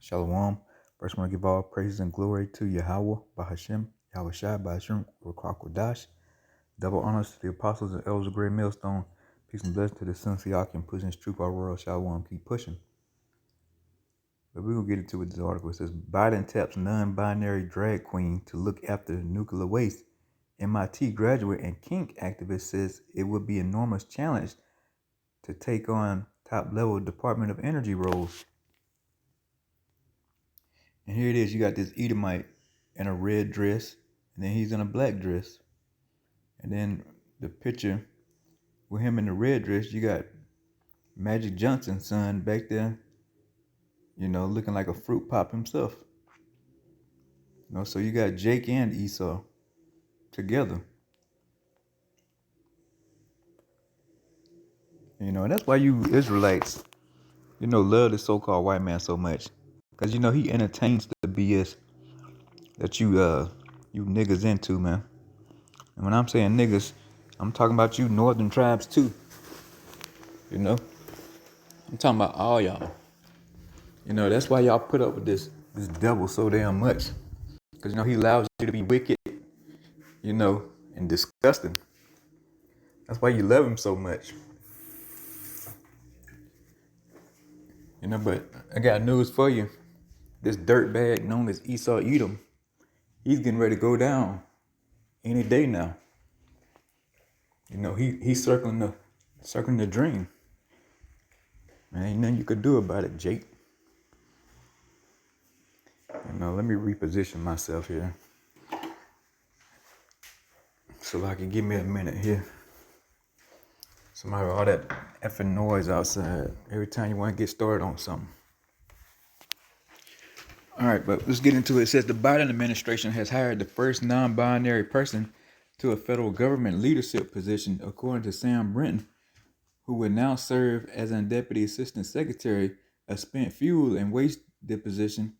Shalom. First, I want to give all praises and glory to Yahweh, Bahashem, Yahweh Shai, Bahashem, Rukwakadash. Double honors to the apostles and elders of Great Millstone. Peace and blessings to the Son Siakim, pushing his truth our world. Shalom. Keep pushing. But we're going to get into this article. It says Biden taps non-binary drag queen to look after nuclear waste. MIT graduate and kink activist says it would be an enormous challenge to take on top-level Department of Energy roles. And here it is. You got this Edomite in a red dress, and then he's in a black dress. And then the picture with him in the red dress, you got Magic Johnson's son back there, looking like a fruit pop himself. So you got Jake and Esau together. And that's why you Israelites, love this so-called white man so much. Because, he entertains the BS that you niggas into, man. And when I'm saying niggas, I'm talking about you northern tribes too. I'm talking about all y'all. That's why y'all put up with this devil so damn much. Because, he allows you to be wicked, and disgusting. That's why you love him so much. But I got news for you. This dirtbag known as Esau Edom, he's getting ready to go down any day now. He's circling the dream. Man, ain't nothing you could do about it, Jake. Let me reposition myself here. So I can give me a minute here. All that effing noise outside every time you want to get started on something. All right, but let's get into it. It says the Biden administration has hired the first non-binary person to a federal government leadership position, according to Sam Brinton, who will now serve as a deputy assistant secretary of spent fuel and waste deposition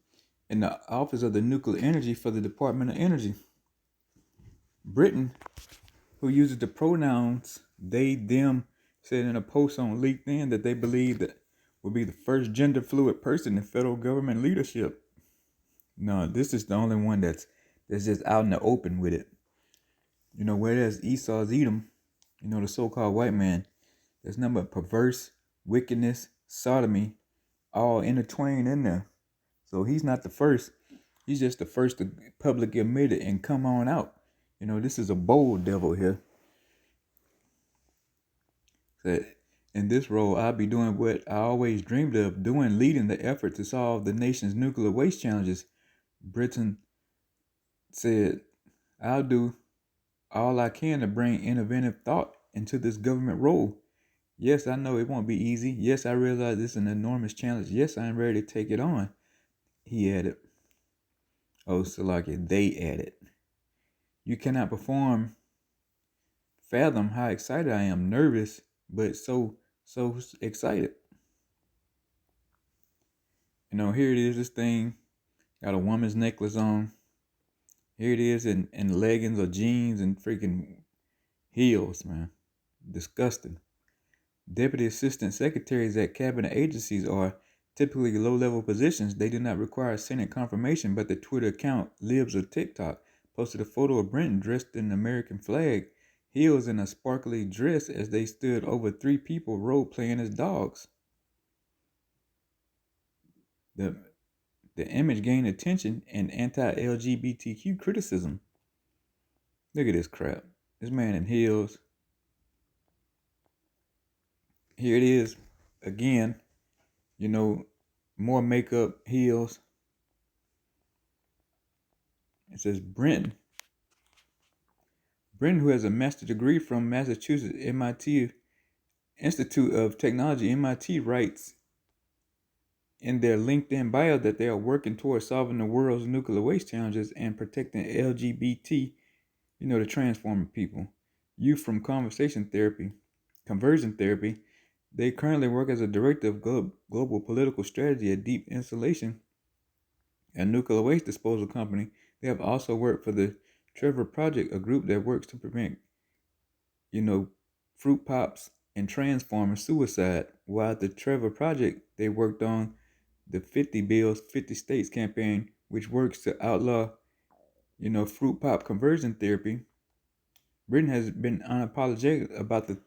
in the Office of the Nuclear Energy for the Department of Energy. Brinton, who uses the pronouns they, them, said in a post on LinkedIn that they believe that will be the first gender fluid person in federal government leadership. No, this is the only one that's just out in the open with it. Whereas Esau's Edom, the so-called white man, there's nothing but perverse wickedness, sodomy, all intertwined in there. So he's not the first. He's just the first to publicly admit it and come on out. This is a bold devil here. In this role, I'll be doing what I always dreamed of doing, leading the effort to solve the nation's nuclear waste challenges. Brinton said, I'll do all I can to bring innovative thought into this government role. Yes, I know it won't be easy. Yes, I realize this is an enormous challenge. Yes, I'm ready to take it on, he added. Oh, Salaki, they added. You cannot fathom how excited I am, nervous, but so excited. Here it is, this thing, got a woman's necklace on. Here it is in leggings or jeans and freaking heels, man. Disgusting. Deputy assistant secretaries at cabinet agencies are typically low-level positions. They do not require Senate confirmation, but the Twitter account Libs of TikTok posted a photo of Brinton dressed in the American flag, heels in a sparkly dress as they stood over 3 people role-playing as dogs. The image gained attention and anti-LGBTQ criticism. Look at this crap. This man in heels. Here it is again. More makeup, heels. It says Brinton, who has a master's degree from Massachusetts MIT Institute of Technology, MIT, writes in their LinkedIn bio that they are working towards solving the world's nuclear waste challenges and protecting LGBT, the transforming people. Youth from conversion therapy. They currently work as a director of global political strategy at Deep Insulation, a nuclear waste disposal company. They have also worked for the Trevor Project, a group that works to prevent, fruit pops and transformer suicide. While at the Trevor Project, they worked on the 50 Bills, 50 States campaign, which works to outlaw, fruit pop conversion therapy. Britain has been unapologetic about the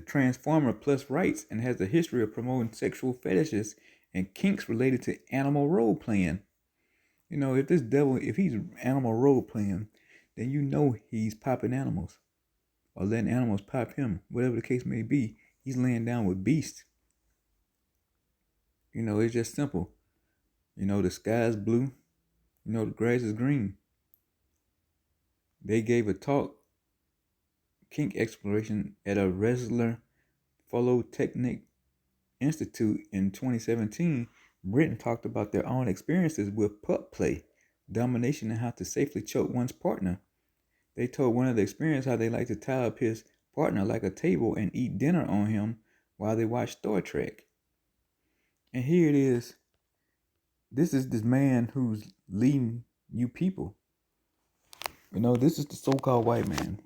Transformer Plus rights and has a history of promoting sexual fetishes and kinks related to animal role playing. If this devil, if he's animal role playing, then he's popping animals or letting animals pop him, whatever the case may be. He's laying down with beasts. It's just simple. The sky's blue. The grass is green. They gave a talk, kink exploration, at a Wrestler Phototechnic Institute in 2017. Britain talked about their own experiences with pup play, domination, and how to safely choke one's partner. They told one of the experience how they like to tie up his partner like a table and eat dinner on him while they watch Star Trek. And here it is. This is this man who's leading you people. This is the so-called white man.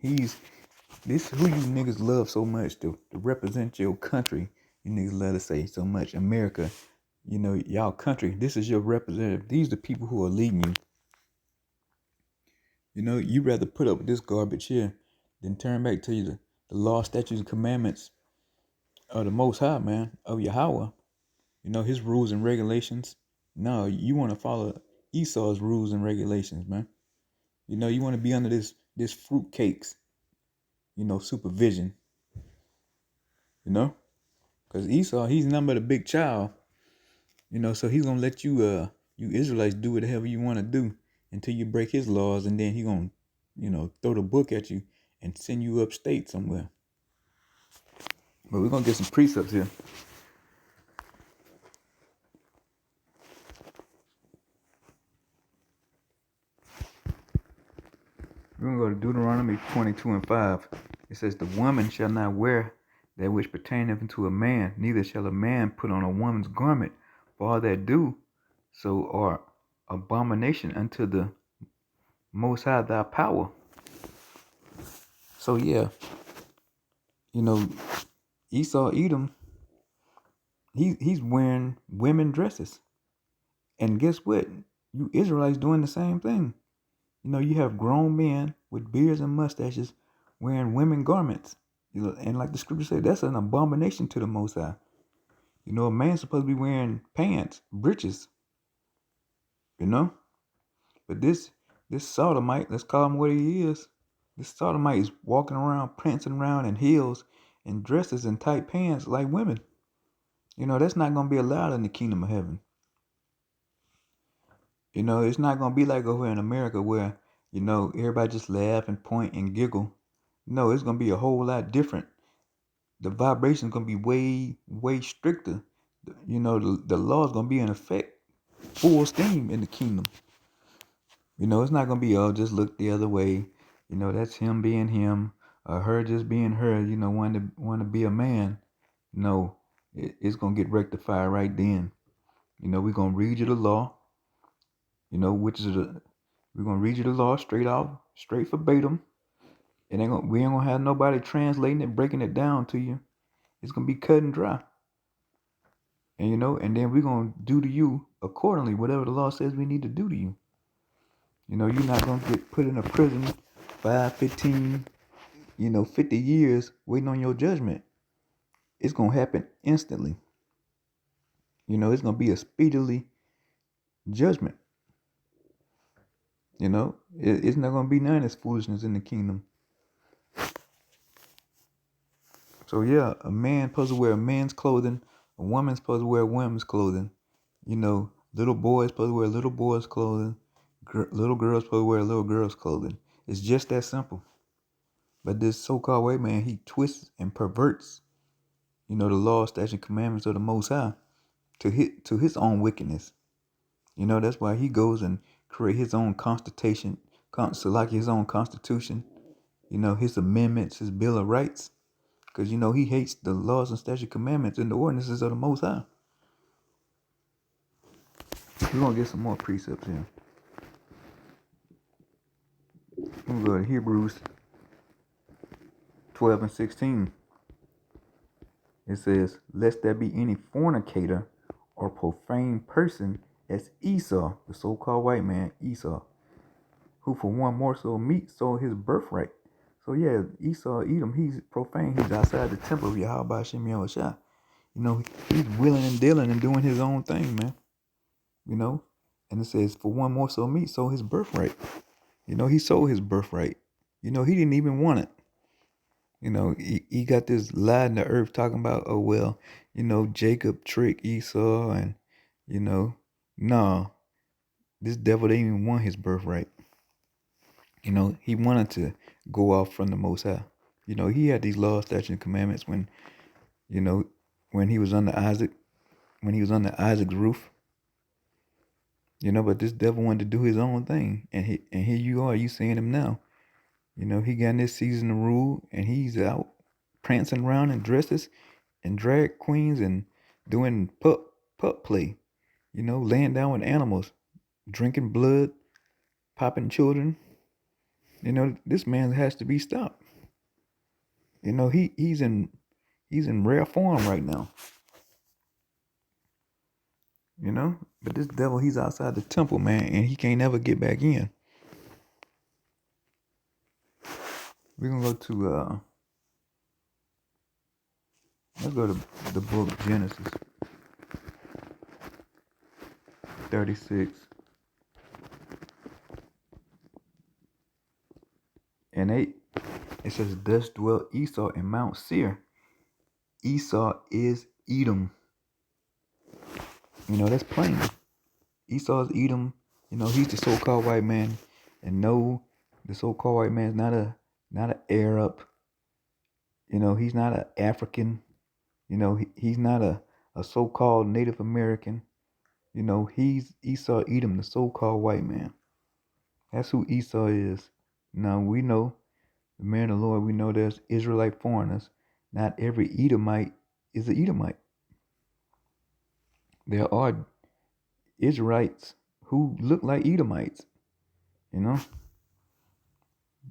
This who you niggas love so much to represent your country. You niggas love to say so much. America, y'all country. This is your representative. These are the people who are leading you. You rather put up with this garbage here than turn back to the law, statutes, and commandments of the Most High, man, of Yahweh. His rules and regulations. No, you want to follow Esau's rules and regulations, man. You want to be under this fruitcakes, supervision. Because Esau, he's nothing but a big child. So he's gonna let you Israelites do whatever you want to do until you break his laws, and then he gonna, throw the book at you and send you upstate somewhere. But we're gonna get some precepts here. We're going to go to Deuteronomy 22:5. It says, the woman shall not wear that which pertaineth unto a man, neither shall a man put on a woman's garment, for all that do so are abomination unto the Most High thy power. So yeah, Esau Edom, he's wearing women dresses. And guess what? You Israelites doing the same thing. You have grown men with beards and mustaches wearing women garments. And like the scripture said, that's an abomination to the Most High. A man's supposed to be wearing pants, breeches. But this sodomite, let's call him what he is. This sodomite is walking around, prancing around in heels and dresses and tight pants like women. That's not going to be allowed in the kingdom of heaven. It's not going to be like over in America where, everybody just laugh and point and giggle. No, it's going to be a whole lot different. The vibration is going to be way, way stricter. The law is going to be in effect, full steam in the kingdom. It's not going to be, just look the other way. That's him being him, or her just being her, wanting to be a man. No, it's going to get rectified right then. We're going to read you the law, we're going to read you the law straight verbatim. We ain't going to have nobody translating it, breaking it down to you. It's going to be cut and dry. And, and then we're going to do to you accordingly, whatever the law says we need to do to you. You're not going to get put in a prison 5, 15, 50 years waiting on your judgment. It's going to happen instantly. It's going to be a speedily judgment. It's not going to be none of this foolishness in the kingdom. So yeah, a man supposed to wear a man's clothing, a woman's supposed to wear women's clothing. Little boys supposed to wear little boys' clothing, little girls supposed to wear little girls' clothing. It's just that simple. But this so-called white man, he twists and perverts, the law, statutes, and commandments of the Most High to his own wickedness. That's why he goes and create his own constitution, his own constitution, his amendments, his Bill of Rights. Because, he hates the laws and statute commandments and the ordinances of the Most High. We're going to get some more precepts here. We're going to go to Hebrews 12:16. It says, lest there be any fornicator or profane person as Esau, the so-called white man Esau, who for one morsel of meat sold his birthright. So yeah, Esau, Edom, he's profane. He's outside the temple of Yahweh Shem Yahushua. You know, he's willing and dealing and doing his own thing, man. You know, and it says for one morsel of meat sold his birthright. You know, he sold his birthright. You know, he didn't even want it. You know, he got this lie in the earth talking about, oh, well, you know, Jacob tricked Esau and, you know, no, this devil didn't even want his birthright. You know, he wanted to go off from the Most High. You know, he had these laws, statutes, and commandments when, you know, when he was under Isaac, when he was under Isaac's roof. You know, but this devil wanted to do his own thing. And here you are, you seeing him now. You know, he got in this season to rule and he's out prancing around in dresses and drag queens and doing pup play. You know, laying down with animals, drinking blood, popping children. You know, this man has to be stopped. You know, he's in rare form right now. You know, but this devil, he's outside the temple, man, and he can't ever get back in. We're gonna go to let's go to the book Genesis 36 and 8. It says, thus dwelt Esau in Mount Seir. Esau is Edom. You know, that's plain. Esau is Edom. You know, he's the so-called white man. And no, the so-called white man is not an Arab. You know, he's not an African. You know, he's not a so-called Native American. You know, he's Esau Edom, the so-called white man. That's who Esau is. Now, we know, the man of the Lord, we know there's Israelite foreigners. Not every Edomite is an Edomite. There are Israelites who look like Edomites, you know.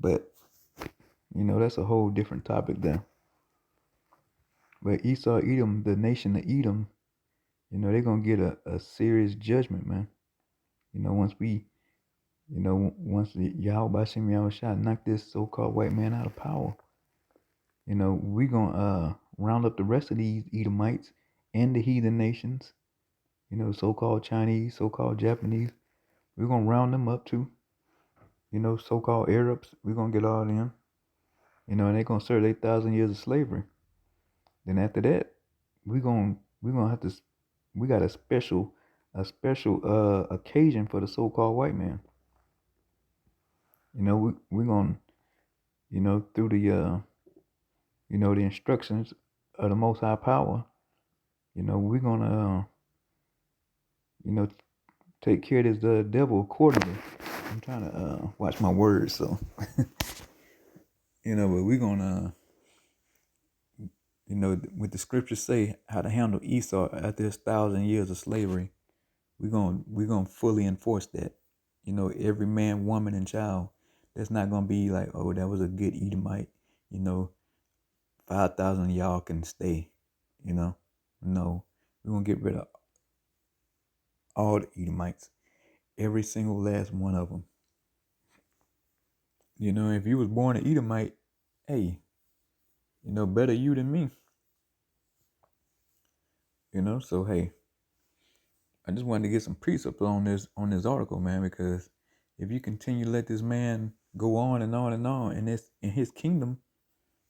But, you know, that's a whole different topic there. But Esau, Edom, the nation of Edom, you know, they're going to get a serious judgment, man. You know, once Yahweh Shem Yahushua knock this so-called white man out of power, you know, we're going to round up the rest of these Edomites and the heathen nations, you know, so-called Chinese, so-called Japanese. We're going to round them up too. You know, so-called Arabs, we're going to get all of them. You know, and they're going to serve 8,000 years of slavery. Then after that, we're going to have to, we got a special occasion for the so-called white man. You know, we're going to, you know, through the, you know, the instructions of the Most High Power, you know, we're going to, you know, take care of this devil accordingly. I'm trying to watch my words, so, you know, but we're going to, you know, what the scriptures say, how to handle Esau after his 1,000 years of slavery. We're gonna fully enforce that. You know, every man, woman, and child. That's not gonna be like, oh, that was a good Edomite. You know, 5,000 of y'all can stay. You know, no, we're gonna get rid of all the Edomites, every single last one of them. You know, if you was born an Edomite, hey, you know, better you than me. You know, so hey, I just wanted to get some precepts on this article, man, because if you continue to let this man go on and on and on in his kingdom,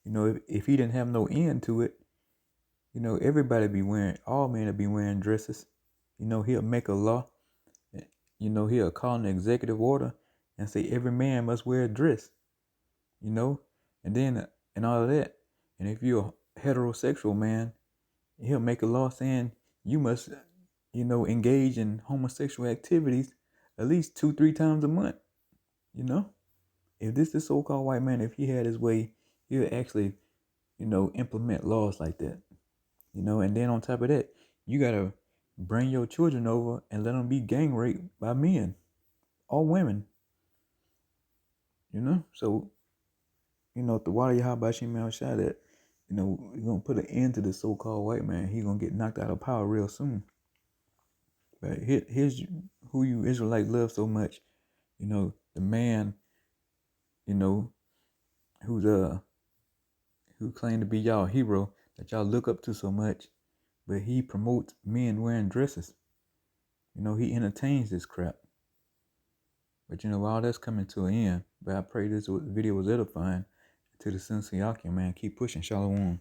you know, if he didn't have no end to it, you know, all men would be wearing dresses. You know, he'll make a law. You know, he'll call an executive order and say every man must wear a dress. You know, and then and all of that. And if you're a heterosexual man, he'll make a law saying you must, you know, engage in homosexual activities at least 2-3 times a month. You know, if this is so-called white man, if he had his way, he'll actually, you know, implement laws like that. You know, and then on top of that, you gotta bring your children over and let them be gang raped by men or women. You know, so, you know, the water Yahweh Shemel shot at, you know, we're gonna put an end to this so-called white man. He's gonna get knocked out of power real soon. But here's who you Israelites love so much. You know, the man, you know, who's who claimed to be y'all hero that y'all look up to so much, but he promotes men wearing dresses. You know, he entertains this crap. But you know, all that's coming to an end. But I pray this video was edifying to the Sense Yakin, man. Keep pushing. Shalom.